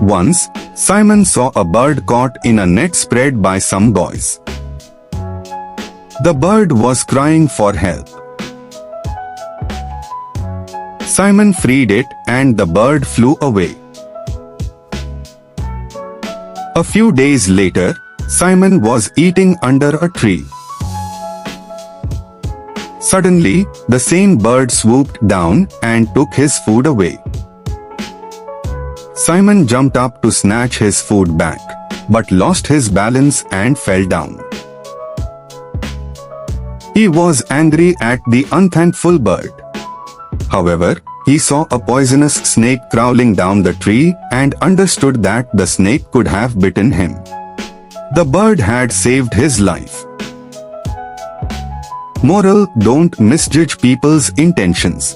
Once, Simon saw a bird caught in a net spread by some boys. The bird was crying for help. Simon freed it and the bird flew away. A few days later, Simon was eating under a tree. Suddenly, the same bird swooped down and took his food away. Simon jumped up to snatch his food back, but lost his balance and fell down. He was angry at the unthankful bird. However, he saw a poisonous snake crawling down the tree and understood that the snake could have bitten him. The bird had saved his life. Moral: don't misjudge people's intentions.